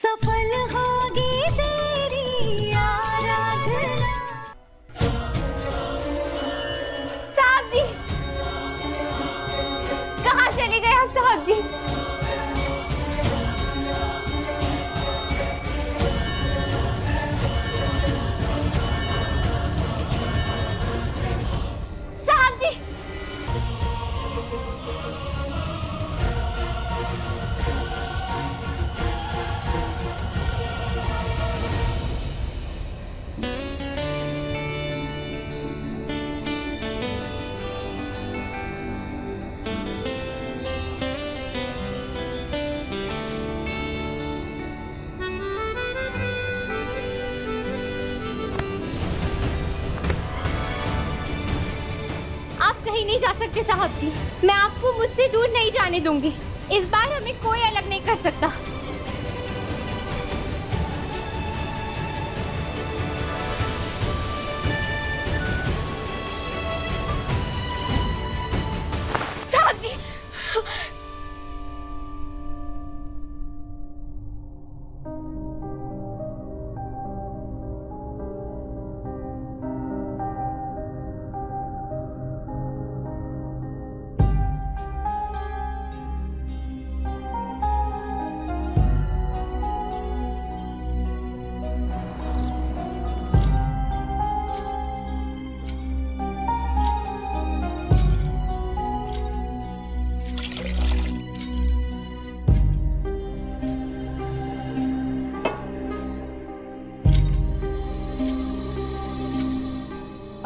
सफल होगी तेरी आराधना। साहब जी, कहाँ चले गए आप साहब जी? साहब जी, आप कहीं नहीं जा सकते साहब जी। मैं आपको मुझसे दूर नहीं जाने दूंगी। इस बार हमें कोई अलग नहीं कर सकता। साहब जी,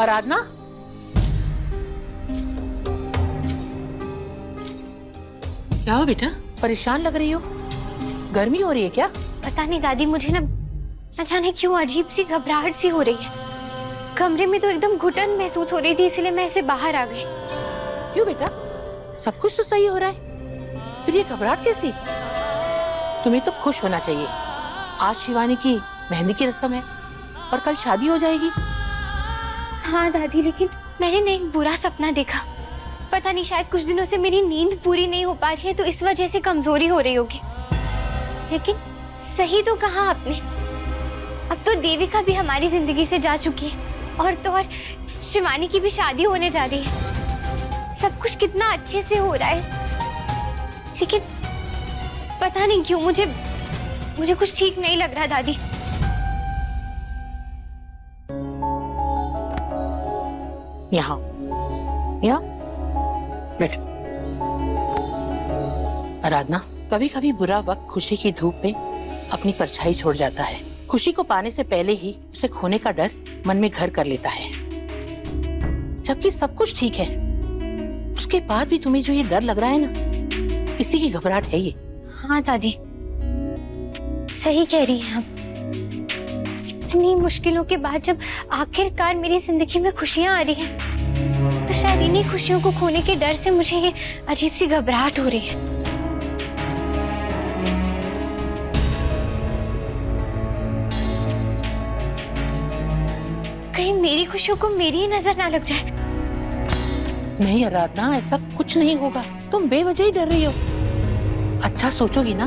आराधना, क्या हो बेटा? परेशान लग रही हो। गर्मी हो रही है क्या? पता नहीं दादी, मुझे न जाने क्यों अजीब सी घबराहट सी हो रही है। कमरे में तो एकदम घुटन महसूस हो रही थी, इसलिए मैं ऐसे बाहर आ गई। क्यों बेटा? सब कुछ तो सही हो रहा है, फिर ये घबराहट कैसी? तुम्हें तो खुश होना चाहिए। आज शिवानी की मेहंदी की रस्म है और कल शादी हो जाएगी। हाँ दादी, लेकिन मैंने ना एक बुरा सपना देखा। पता नहीं, शायद कुछ दिनों से मेरी नींद पूरी नहीं हो पा रही है, तो इस वजह से कमजोरी हो रही होगी। लेकिन सही तो कहा आपने, अब तो देविका भी हमारी जिंदगी से जा चुकी है, और तो और शिवानी की भी शादी होने जा रही है। सब कुछ कितना अच्छे से हो रहा है, लेकिन पता नहीं क्यों मुझे कुछ ठीक नहीं लग रहा दादी। यहाँ बैठ। आराधना, कभी कभी बुरा वक्त खुशी की धूप में अपनी परछाई छोड़ जाता है। खुशी को पाने से पहले ही उसे खोने का डर मन में घर कर लेता है। जबकि सब कुछ ठीक है, उसके बाद भी तुम्हें जो ये डर लग रहा है ना, इसी की घबराहट है ये। हाँ दादी, सही कह रही हैं आप। इतनी मुश्किलों के बाद जब आखिरकार मेरी जिंदगी में खुशियां आ रही हैं, तो शायद इन्हीं खुशियों को खोने के डर से मुझे ये अजीब सी घबराहट हो रही है। कहीं मेरी खुशियों को मेरी ही नजर ना लग जाए। नहीं आराधना, ऐसा कुछ नहीं होगा। तुम बेवजह ही डर रही हो। अच्छा सोचोगी ना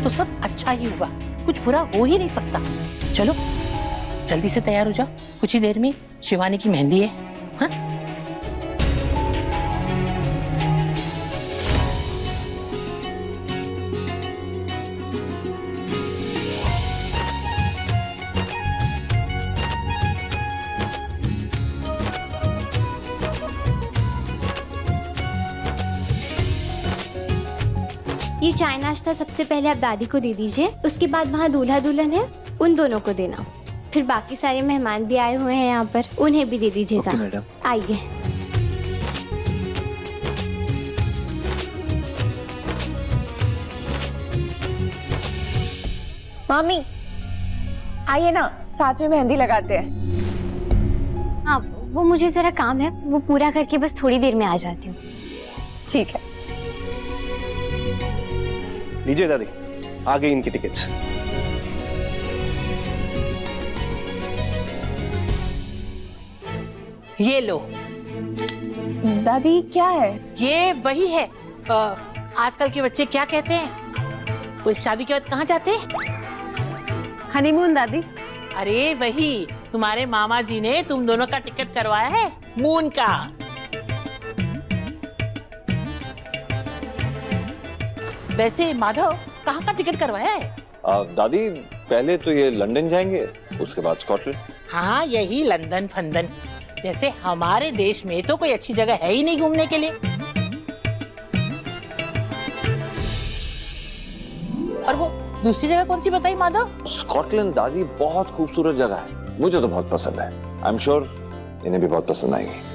तो सब अच्छा ही होगा, कुछ बुरा हो ही नहीं सकता। चलो जल्दी से तैयार हो जाओ, कुछ ही देर में शिवानी की मेहंदी है। हाँ? ये चाय नाश्ता सबसे पहले आप दादी को दे दीजिए, उसके बाद वहाँ दूल्हा दुल्हन है, उन दोनों को देना। फिर बाकी सारे मेहमान भी आए हुए हैं यहाँ पर, उन्हें भी दे दीजिएगा। Okay madam. आइए। मामी आइए ना, साथ में मेहंदी लगाते हैं। हाँ, वो मुझे जरा काम है, वो पूरा करके बस थोड़ी देर में आ जाती हूँ। ठीक है। लीजिए दादी, आ गई इनकी टिकट्स। ये लो। दादी क्या है? ये वही है, आजकल के बच्चे क्या कहते हैं, वो शादी के बाद कहाँ जाते हैं? हनीमून दादी। अरे वही, तुम्हारे मामा जी ने तुम दोनों का टिकट करवाया है मून का। वैसे माधव, कहाँ का टिकट करवाया है? दादी पहले तो ये लंदन जाएंगे, उसके बाद स्कॉटलैंड। हाँ, यही लंदन फंदन। जैसे हमारे देश में तो कोई अच्छी जगह है ही नहीं घूमने के लिए। और वो दूसरी जगह कौन सी बताई माधव? स्कॉटलैंड दादी बहुत खूबसूरत जगह है, मुझे तो बहुत पसंद है। आई एम श्योर इन्हें भी बहुत पसंद आएगी।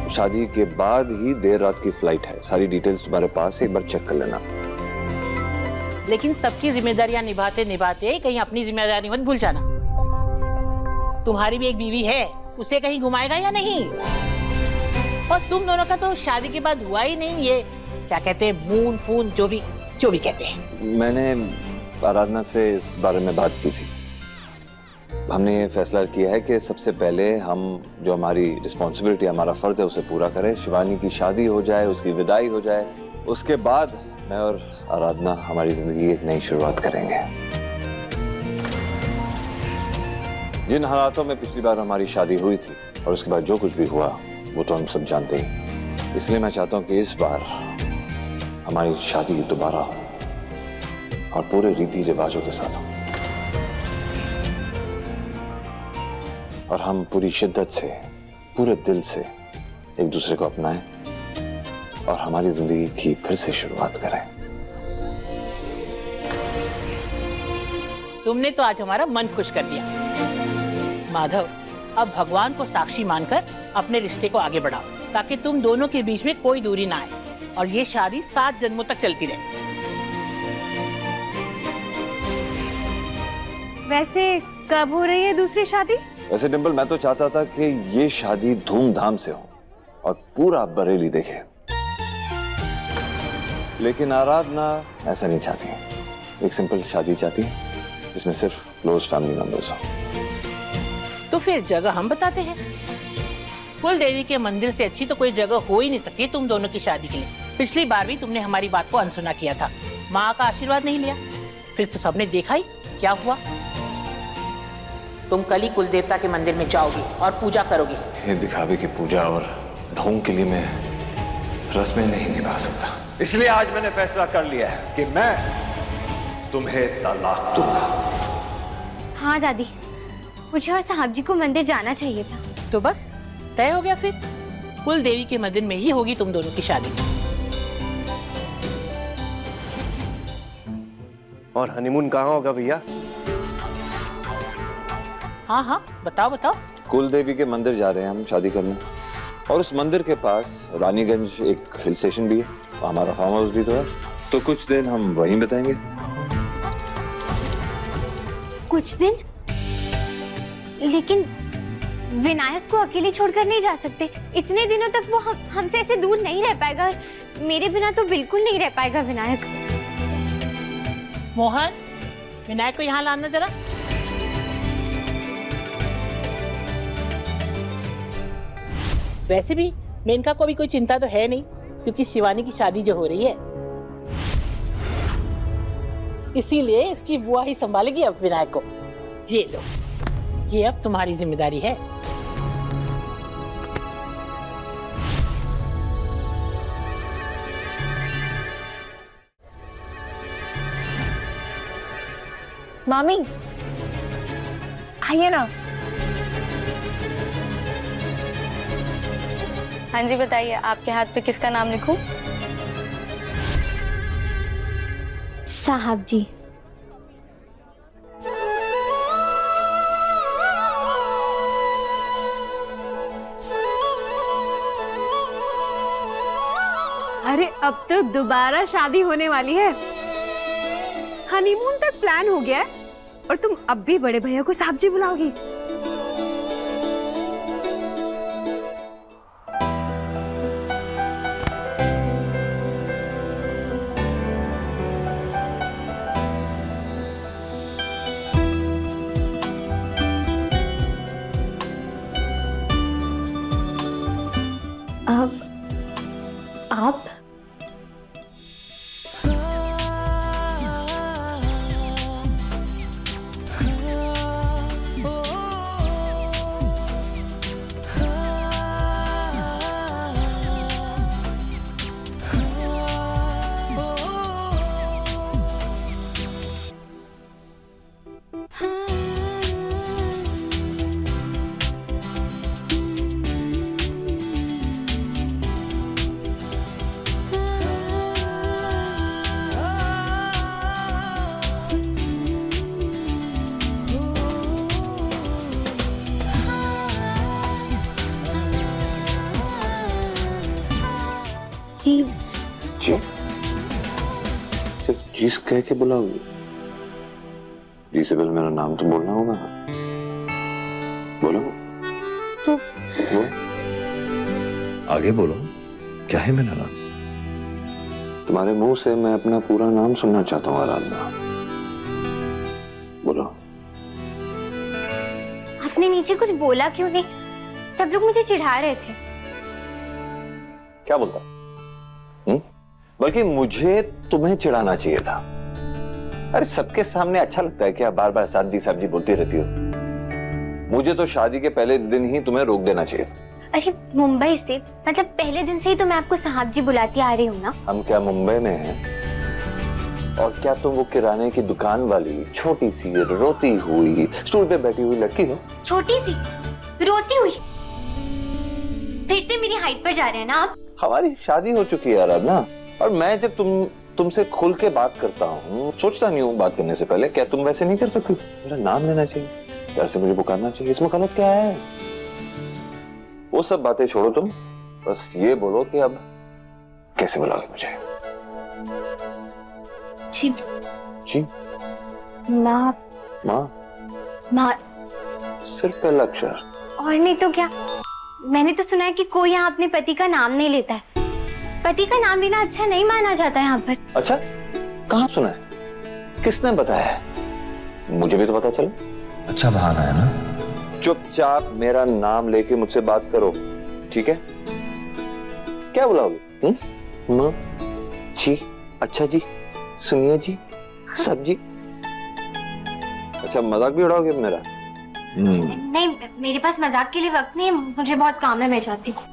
शादी के बाद ही देर रात की फ्लाइट है, सारी डिटेल्स तुम्हारे पास है, एक बार चेक कर लेना। लेकिन सबकी जिम्मेदारियां निभाते निभाते कहीं अपनी जिम्मेदारी मत भूल जाना। तुम्हारी भी एक बीवी है, उसे कहीं घुमाएगा या नहीं? और तुम दोनों का तो शादी के बाद हुआ ही नहीं। ये क्या कहते हैं, मून फून जो भी कहते हैं। मैंने आराधना से इस बारे में बात की थी। हमने ये फैसला किया है कि सबसे पहले हम जो हमारी रिस्पॉन्सिबिलिटी, हमारा फर्ज है, उसे पूरा करें। शिवानी की शादी हो जाए, उसकी विदाई हो जाए, उसके बाद मैं और आराधना हमारी जिंदगी की एक नई शुरुआत करेंगे। जिन हालातों में पिछली बार हमारी शादी हुई थी और उसके बाद जो कुछ भी हुआ वो तो हम सब जानते हैं। इसलिए मैं चाहता हूं कि इस बार हमारी शादी दोबारा हो और पूरे रीति रिवाजों के साथ हो, और हम पूरी शिद्दत से, पूरे दिल से एक दूसरे को अपनाएं और हमारी जिंदगी की फिर से शुरुआत करें। तुमने तो आज हमारा मन खुश कर दिया माधव। अब भगवान को साक्षी मानकर अपने रिश्ते को आगे बढ़ाओ, ताकि तुम दोनों के बीच में कोई दूरी ना आए और ये शादी 7 जन्मों तक चलती रहे। वैसे कब हो रही है दूसरी शादी? वैसे डिम्पल, मैं तो चाहता था कि ये शादी धूमधाम से हो और पूरा बरेली देखे, लेकिन आराधना ऐसा नहीं चाहती। एक सिंपल शादी चाहती है जिसमें सिर्फ क्लोज फैमिली मेंबर्स हो। तो फिर जगह हम बताते हैं। कुल देवी के मंदिर से अच्छी तो कोई जगह हो ही नहीं सकती तुम दोनों की शादी के लिए। पिछली बार भी तुमने हमारी बात को अनसुना किया था, माँ का आशीर्वाद नहीं लिया, फिर तो सबने देखा ही क्या हुआ। तुम कल ही कुल देवता के मंदिर में जाओगे और पूजा करोगे। ये दिखावे की पूजा और ढोंग के लिए मैं रस्में नहीं निभा सकता, इसलिए आज मैंने फैसला कर लिया है कि मैं तुम्हें तलाक दूंगा। हाँ दादी, मुझे और साहब जी को मंदिर जाना चाहिए था। तो बस तय हो गया, फिर कुल देवी के मंदिर में ही होगी तुम दोनों की शादी। और हनीमून कहाँ होगा भैया? हाँ हाँ, बताओ बताओ। कुल देवी के मंदिर जा रहे हैं हम शादी करने, और उस मंदिर के पास रानीगंज एक हिल स्टेशन भी है, हमारा फार्म हाउस भी तो है, तो कुछ दिन हम वहीं बिताएंगे। कुछ दिन? लेकिन विनायक को अकेले छोड़कर नहीं जा सकते। इतने दिनों तक वो हमसे ऐसे दूर नहीं रह पाएगा। मेरे बिना तो बिल्कुल नहीं रह पाएगा विनायक। मोहन, विनायक को यहाँ लाना जरा। वैसे भी मेनका को भी कोई चिंता तो है नहीं, क्योंकि शिवानी की शादी जो हो रही है, इसीलिए इसकी बुआ ही संभालेगी अब विनायक को। ये लो, ये अब तुम्हारी जिम्मेदारी है। मामी आइए ना। हाँ जी बताइए, आपके हाथ पे किसका नाम लिखूं? साहब जी। अरे अब तो दोबारा शादी होने वाली है। हनीमून तक प्लान हो गया है और तुम अब भी बड़े भैया को साहब जी बुलाओगी? अब आप जी जी? सिर्फ जी कह के बुलाओगी? जी से पहले मेरा नाम तो बोलना होगा ना। बोलो बोलो, आगे बोलो, क्या है मेरा नाम? तुम्हारे मुंह से मैं अपना पूरा नाम सुनना चाहता हूँ आराधना। बोलो। आपने नीचे कुछ बोला क्यों नहीं? सब लोग मुझे चिढ़ा रहे थे। क्या बोलता? बल्कि मुझे तुम्हें चिढ़ाना चाहिए था। अरे सबके सामने अच्छा लगता है क्या बार बार साहब जी बोलती रहती हो? मुझे तो शादी के पहले दिन ही तुम्हें रोक देना चाहिए था। अरे मुंबई से, मतलब पहले दिन से ही तो मैं आपको साहब जी बुलाती आ रही हूँ ना। हम क्या मुंबई में हैं? और क्या तुम वो किराने की दुकान वाली छोटी सी रोती हुई स्टूल पे बैठी हुई लड़की हो? छोटी सी रोती हुई? फिर से मेरी हाइट पर जा रहे हैं ना आप? हमारी शादी हो चुकी है आराधना, और मैं जब तुमसे खुल के बात करता हूँ, सोचता नहीं हूँ बात करने से पहले, क्या तुम वैसे नहीं कर सकती? मेरा नाम लेना चाहिए, प्यार से मुझे पुकारना चाहिए, इसमें गलत क्या है? वो सब बातें छोड़ो तुम, बस ये बोलो कि अब कैसे बुलाओगे मुझे? जी जी? माँ। माँ? माँ सिर्फ पहला अक्षर? और नहीं तो क्या। मैंने तो सुना है कि कोई यहाँ अपने पति का नाम नहीं लेता है। पति का नाम लेना अच्छा नहीं माना जाता है यहाँ पर। अच्छा, कहाँ सुना है? किसने बताया? मुझे भी तो पता चला। अच्छा बहाना है ना? चुपचाप मेरा नाम लेके मुझसे बात करो, ठीक है? क्या बुलाओगे? माँ जी, अच्छा जी, सुनिए जी, सब जी। अच्छा मजाक भी उड़ाओगे मेरा? नहीं, मेरे पास मजाक के लिए वक्त नहीं है, मुझे बहुत काम है, मैं जाती हूँ।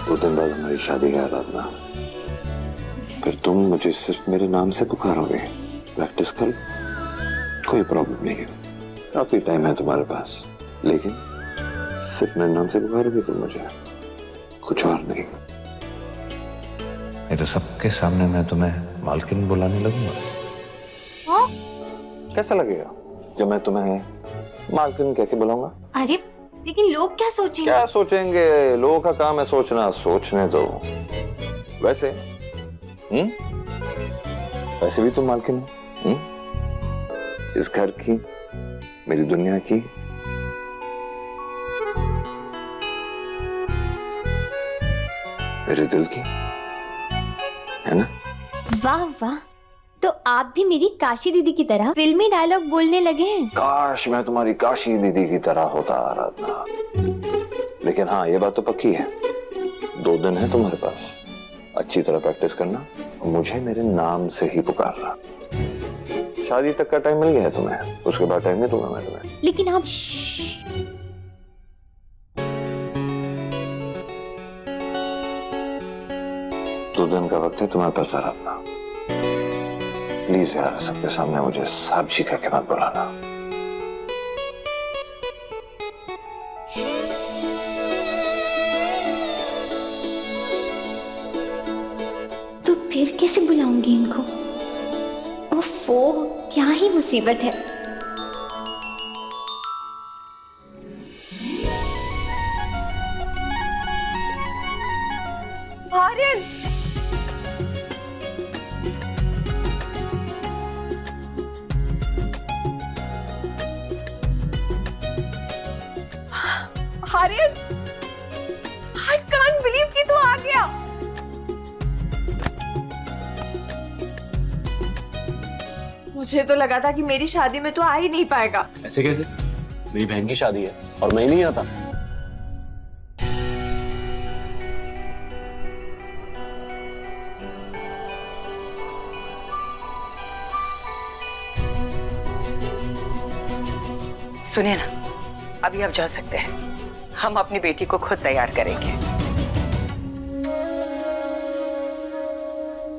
दो दिन बाद हमारी शादी है आराधना, फिर तुम मुझे सिर्फ मेरे नाम से पुकारोगे। प्रैक्टिस करो, कोई प्रॉब्लम नहीं है, काफी टाइम है तुम्हारे पास, लेकिन सिर्फ मेरे नाम से पुकारोगे तुम मुझे, कुछ और नहीं। नहीं तो सबके सामने मैं तुम्हें मालकिन बुलाने लगूंगा। कैसा लगेगा जब मैं तुम्हें मालकिन कह के बुलाऊंगा? अरे लेकिन लोग क्या सोचेंगे? क्या सोचेंगे? लोगों का काम है सोचना, सोचने दो। वैसे वैसे भी तुम मालकिन हो, इस घर की, मेरी दुनिया की। मेरे दिल की, है ना? वाह वाह, तो आप भी मेरी काशी दीदी की तरह फिल्मी डायलॉग बोलने लगे हैं। काश मैं तुम्हारी काशी दीदी की तरह होता आराधना। लेकिन हाँ, ये बात तो पक्की है, 2 दिन है तुम्हारे पास, अच्छी तरह प्रैक्टिस करना और मुझे मेरे नाम से ही पुकारना। शादी तक का टाइम मिल गया है तुम्हें, उसके बाद टाइम नहीं दूंगा मैं तुम्हें। लेकिन आप 2 दिन का वक्त है तुम्हारे पास आराधना। प्लीज यार, सबके सामने मुझे साहब जी कह के मत बुलाना। तो फिर कैसे बुलाऊंगी इनको? ओफो, क्या ही मुसीबत है। Aryan, Aryan, I can't believe कि तू आ गया। मुझे तो लगा था कि मेरी शादी में तो आ ही नहीं पाएगा। ऐसे कैसे? मेरी बहन की शादी है और मैं नहीं आता। सुनिए ना, अभी आप जा सकते हैं, हम अपनी बेटी को खुद तैयार करेंगे।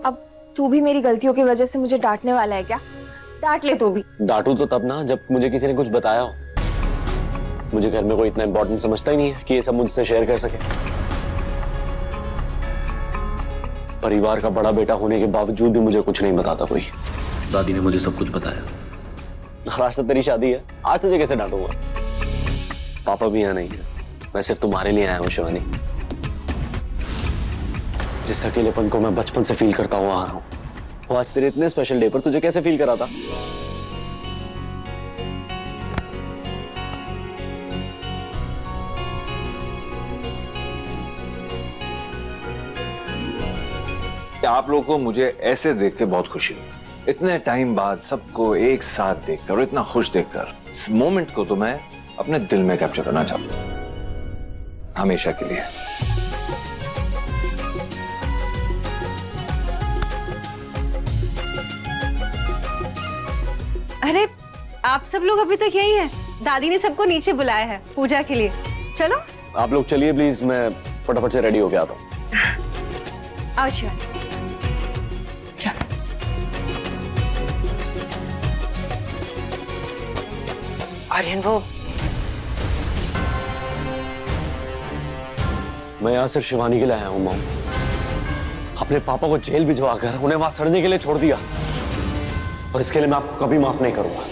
अब तू भी मेरी गलतियों की वजह से मुझे डांटने वाला है क्या? डांट ले तू भी। डांटू तो तब ना जब मुझे किसी ने कुछ बताया हो। मुझे घर में कोई इतना इंपॉर्टेंट समझता ही नहीं है कि ये सब मुझसे शेयर कर सके। परिवार का बड़ा बेटा होने के बावजूद भी मुझे कुछ नहीं बताता कोई। दादी ने मुझे सब कुछ बताया, आज तो तेरी शादी है, आज तुझे कैसे डांटूंगा? पापा भी यहाँ नहीं है, मैं सिर्फ तुम्हारे लिए आया हूँ शिवानी। जिस अकेलेपन को मैं बचपन से फील करता हुआ आ रहा हूँ, वो आज तेरे इतने स्पेशल डे पर तुझे कैसे फील करा था? आप लोगों को मुझे ऐसे देख के बहुत खुशी हुई। इतने टाइम बाद सबको एक साथ देखकर और इतना खुश देखकर, इस मोमेंट को तो मैं अपने दिल में कैप्चर करना चाहता हूं, हमेशा के लिए। अरे आप सब लोग अभी तक यही हैं? दादी ने सबको नीचे बुलाया है पूजा के लिए। चलो आप लोग चलिए प्लीज, मैं फटाफट से रेडी होके आता हूँ। आओ शिवानी। आर्यन, वो मैं यहाँ सिर्फ शिवानी के लिए आया हूँ मॉम। अपने पापा को जेल भिजवाकर उन्हें वहां सड़ने के लिए छोड़ दिया, और इसके लिए मैं आपको कभी माफ नहीं करूंगा।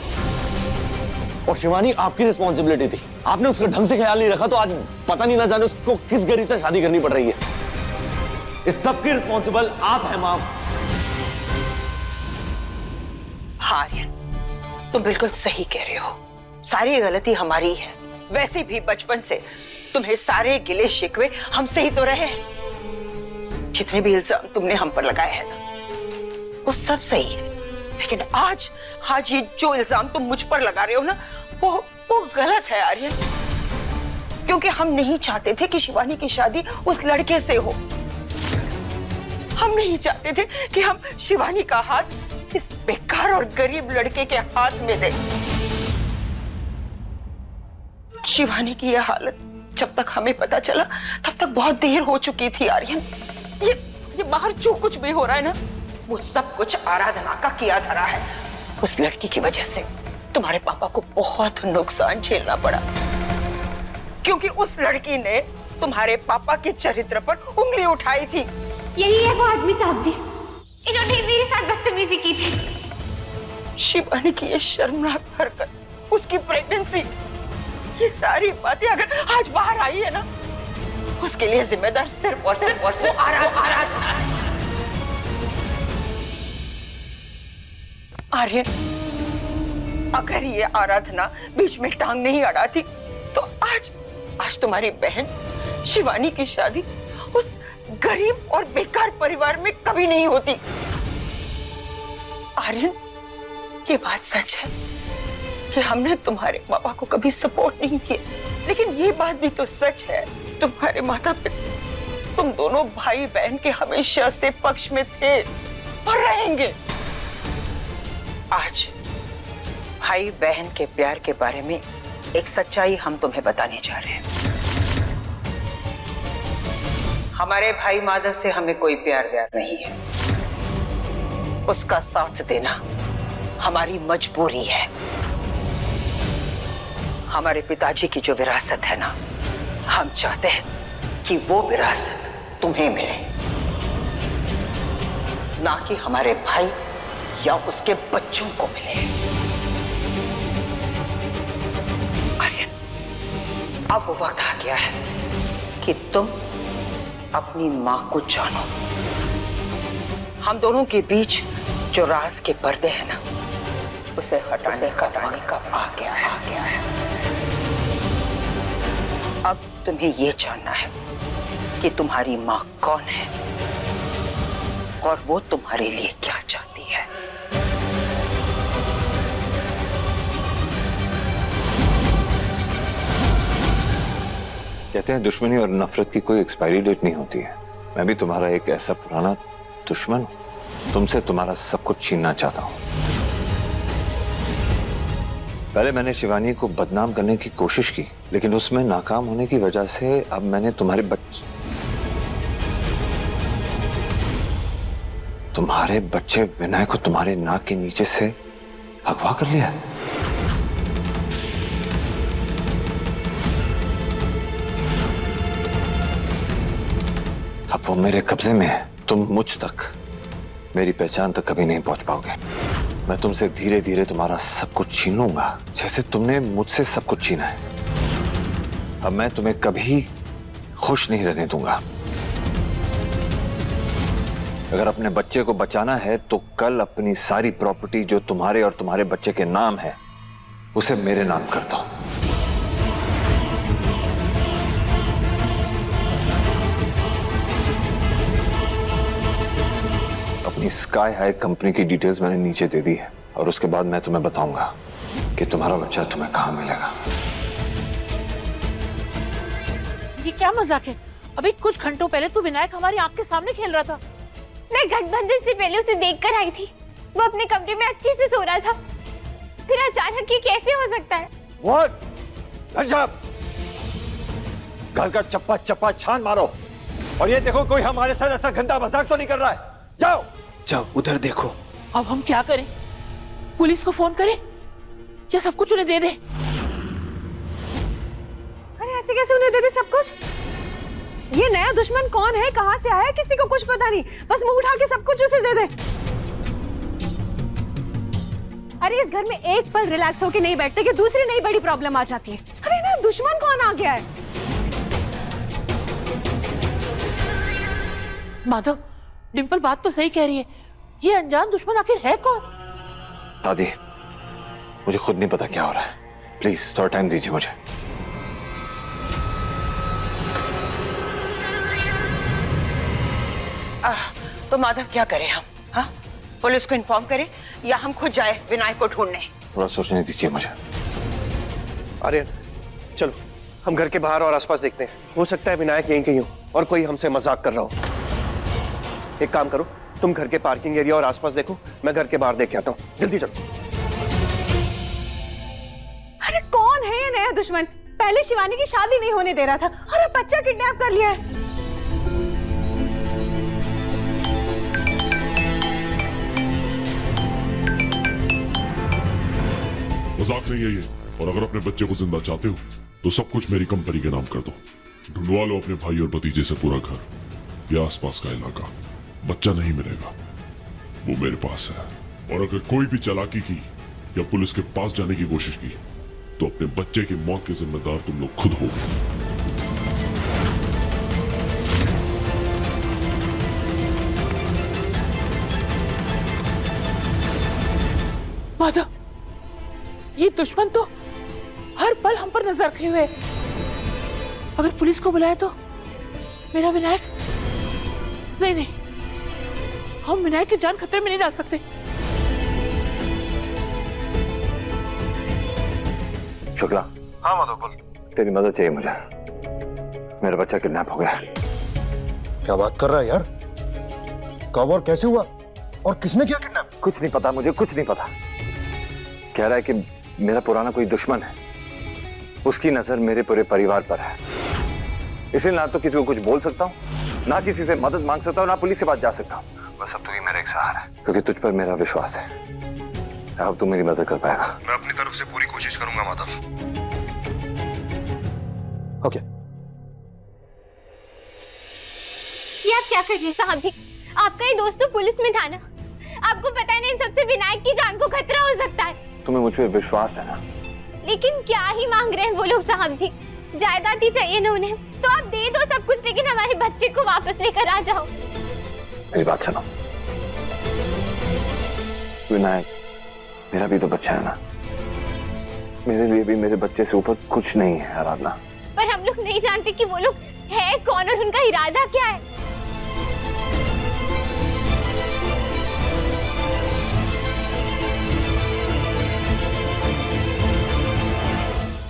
और शिवानी आपकी रिस्पॉन्सिबिलिटी थी, आपने उसका ढंग से ख्याल नहीं रखा, तो आज पता नहीं ना जाने उसको किस गरीब से शादी करनी पड़ रही है। इस सब की रिस्पॉन्सिबल आप हैं मॉम। हाँ आर्यन, तुम बिल्कुल सही कह रहे हो, सारी गलती हमारी है। वैसे भी बचपन से तुम्हें सारे गिले शिकवे हमसे ही तो रहे हैं। जितने भी इल्जाम तुमने हम पर लगाए हैं ना, वो सब सही है, लेकिन आज ये जो इल्जाम तुम मुझ पर लगा रहे हो ना, वो गलत है आर्यन। क्योंकि हम नहीं चाहते थे कि शिवानी की शादी उस लड़के से हो। हम नहीं चाहते थे कि हम शिवानी का हाथ इस बेकार और गरीब लड़के के हाथ में दें। शिवानी की यह हालत जब तक हमें पता चला, तब तक बहुत देर हो चुकी थी आर्यन। ये बाहर जो कुछ भी हो रहा है ना, वो सब कुछ आराधना का किया धरा है। उस लड़की की वजह से तुम्हारे पापा को बहुत नुकसान झेलना पड़ा, क्योंकि उस लड़की ने तुम्हारे पापा के चरित्र पर उंगली उठाई थी। यही है वो आदमी साहब जी, इन्होंने मेरे साथ बदतमीजी की थी। शिवानी की ये शर्मनाक हरकत, उसकी प्रेगनेंसी, ये सारी बातें अगर आज बाहर आई है ना, उसके लिए जिम्मेदार सिर्फ और सिर्फ आराधना है। आर्यन, अगर ये आराधना बीच में टांग नहीं अड़ाती, तो आज तुम्हारी बहन शिवानी की शादी उस गरीब और बेकार परिवार में कभी नहीं होती। आर्यन, ये बात सच है कि हमने तुम्हारे पापा को कभी सपोर्ट नहीं किया, लेकिन ये बात भी तो सच है, तुम्हारे माता पिता तुम दोनों भाई बहन के हमेशा से पक्ष में थे और रहेंगे। आज भाई बहन के प्यार के बारे में एक सच्चाई हम तुम्हें बताने जा रहे हैं। हमारे भाई माधव से हमें कोई प्यार व्यार नहीं है। उसका साथ देना हमारी मजबूरी है। हमारे पिताजी की जो विरासत है ना, हम चाहते हैं कि वो विरासत तुम्हें मिले, ना कि हमारे भाई या उसके बच्चों को मिले। आर्यन, अब वो वक्त आ गया है कि तुम अपनी मां को जानो। हम दोनों के बीच जो राज के पर्दे हैं ना, उसे हटाने का आ गया है। अब तुम्हें ये जानना है कि तुम्हारी मां कौन है और वो तुम्हारे लिए क्या चाहती है। कहते हैं दुश्मनी और नफरत की कोई एक्सपायरी डेट नहीं होती है। मैं भी तुम्हारा एक ऐसा पुराना दुश्मन, तुमसे तुम्हारा सब कुछ छीनना चाहता हूं। पहले मैंने शिवानी को बदनाम करने की कोशिश की, लेकिन उसमें नाकाम होने की वजह से अब मैंने तुम्हारे बच्चे विनय को तुम्हारे नाक के नीचे से अगवा कर लिया। अब वो मेरे कब्जे में है। तुम मुझ तक, मेरी पहचान तक कभी नहीं पहुंच पाओगे। मैं तुमसे धीरे धीरे तुम्हारा सब कुछ छीन लूंगा, जैसे तुमने मुझसे सब कुछ छीना है। अब मैं तुम्हें कभी खुश नहीं रहने दूंगा। अगर अपने बच्चे को बचाना है तो कल अपनी सारी प्रॉपर्टी जो तुम्हारे और तुम्हारे बच्चे के नाम है उसे मेरे नाम कर दो। अपनी स्काई हाई कंपनी की डिटेल्स मैंने नीचे दे दी है और उसके बाद मैं तुम्हें बताऊंगा कि तुम्हारा बच्चा तुम्हें कहां मिलेगा। ये क्या मजाक है? अभी कुछ घंटों पहले तू विनायक हमारी आंख के सामने खेल रहा था। मैं गठबंधन से पहले उसे देखकर आई थी। वो अपने कमरे में अच्छे से सो रहा था, फिर अचानक ये कैसे हो सकता है? घर का चप्पा चप्पा छान मारो और ये देखो कोई हमारे साथ ऐसा गंदा मजाक तो नहीं कर रहा है। जाओ जाओ उधर देखो। अब हम क्या करें? पुलिस को फोन करें या सब कुछ उन्हें दे दे? अरे ऐसे कैसे उन्हें दे दे सब कुछ? ये नया दुश्मन कौन है, कहां से आया, किसी को कुछ पता नहीं, बस मुंह उठा के सब कुछ उसे दे दे। अरे इस घर में एक पल रिलैक्स होके नहीं बैठते कि दूसरी नई बड़ी प्रॉब्लम आ जाती है। अबे ना दुश्मन कौन आ गया है? माधव, डिम्पल बात तो सही कह रही है। ये अनजान दुश्मन आखिर है कौन? दादी, मुझे खुद नहीं पता क्या हो रहा है। प्लीज थोड़ा टाइम दीजिए मुझे। तो माधव क्या करें हम? हाँ, पुलिस को इन्फॉर्म करें या हम खुद जाए विनायक को ढूंढने? थोड़ा सोचने दीजिए मुझे। आर्यन चलो हम घर के बाहर और आसपास देखते हैं, हो सकता है विनायक यहीं कहीं हो और कोई हमसे मजाक कर रहा हो। एक काम करो, तुम घर के पार्किंग एरिया और आसपास देखो, मैं घर के बाहर देख के आता हूँ। जल्दी चलो। अरे कौन है ये नया दुश्मन? पहले शिवानी की शादी नहीं होने दे रहा था और अब बच्चा किडनैप कर लिया है। मजाक नहीं है ये। और अगर अपने बच्चे को जिंदा चाहते हो तो सब कुछ मेरी कंपनी के नाम कर दो। ढूंढवा लो अपने भाई और भतीजे से पूरा घर या आसपास का इलाका। बच्चा नहीं मिलेगा, वो मेरे पास है। और अगर कोई भी चालाकी की या पुलिस के पास जाने की कोशिश की तो अपने बच्चे की मौत के जिम्मेदार तुम लोग खुद हो। माधव, ये दुश्मन तो हर पल हम पर नजर रखे हुए है। अगर पुलिस को बुलाया तो मेरा विनायक? नहीं नहीं, हम विनायक की जान खतरे में नहीं डाल सकते। शुक्ला। हाँ माधव बोल। तेरी मदद चाहिए मुझे। मेरा बच्चा किडनैप हो गया है। क्या बात कर रहा है यार? कब और कैसे हुआ और किसने किया किडनैप? कुछ नहीं पता मुझे, कुछ नहीं पता। कह रहा है कि मेरा पुराना कोई दुश्मन है, उसकी नजर मेरे पूरे परिवार पर है, इसलिए ना तो किसी को कुछ बोल सकता हूँ, ना किसी से मदद मांग सकता हूँ, ना पुलिस के पास जा सकता हूँ। बस अब तू ही मेरा एक सहारा है, क्योंकि तुझ पर मेरा विश्वास है। अब तू मेरी मदद कर पाएगा। मैं अपनी तरफ से पूरी कोशिश करूंगा माधव। ओके। ये आप क्या कर रहे हैं साहब जी? आपका ये दोस्त तो पुलिस में था ना? आपको पता है ना इन सबसे विनायक की जान को खतरा हो सकता है। तुम्हें मुझ पर विश्वास है ना? लेकिन क्या ही मांग रहे हैं वो लोग साहब जी? जायदाद ही चाहिए ना उन्हें, तो आप दे दो सब कुछ, लेकिन हमारे बच्चे को वापस लेकर आ जाओ। मेरी बात सुनो, विनायक मेरा भी तो बच्चा है ना। मेरे लिए भी मेरे बच्चे से ऊपर कुछ नहीं है आराधना। पर हम लोग नहीं जानते कि वो लोग है कौन और उनका इरादा क्या है।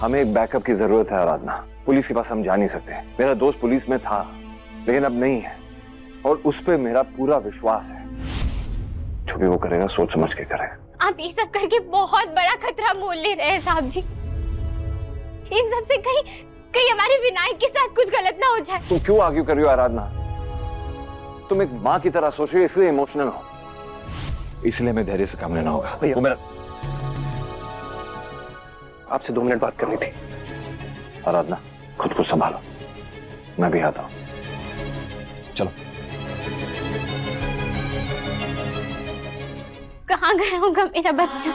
हमें एक बैकअप की जरूरत है आराधना। पुलिस के पास हम जा नहीं सकते। मेरा दोस्त पुलिस में था लेकिन अब नहीं है, और उस पे मेरा पूरा विश्वास है। जो भी वो करेगा सोच समझ के करेगा। आप ये सब करके बहुत बड़ा खतरा मोल ले रहे हैं साहब जी। इन सब से कहीं हमारे विनायक के साथ कुछ गलत ना हो जाए। तुम क्यों आर्ग्यू कर रही हो आराधना? तुम एक माँ की तरह सोच रही हो, इसलिए इमोशनल हो। इसलिए मैं धैर्य से काम लेना होगा। भैया, वो मेरा आपसे 2 मिनट बात करनी थी। आराधना खुद को संभालो, मैं भी आता हूं। चलो। कहाँ गया होगा मेरा बच्चा?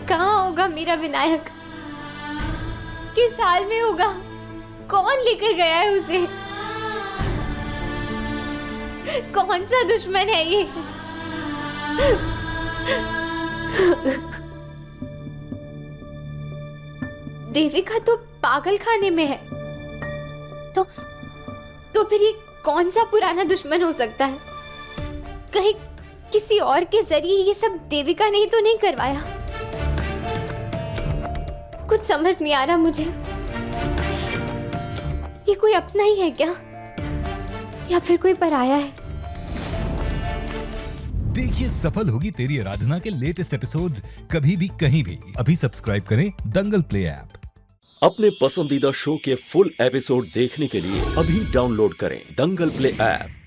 कहाँ होगा मेरा विनायक? किस हाल में होगा? कौन लेकर गया है उसे? कौन सा दुश्मन है ये? देविका तो पागल खाने में है, तो फिर ये कौन सा पुराना दुश्मन हो सकता है? कहीं किसी और के जरिए ये सब देविका ने ही तो नहीं करवाया? कुछ समझ नहीं आ रहा मुझे। ये कोई अपना ही है क्या, या फिर कोई पराया है? देखिए सफल होगी तेरी आराधना के लेटेस्ट एपिसोड्स कभी भी कहीं भी। अभी सब्सक्राइब करें दंगल प्ले ऐप। अपने पसंदीदा शो के फुल एपिसोड देखने के लिए अभी डाउनलोड करें दंगल प्ले ऐप।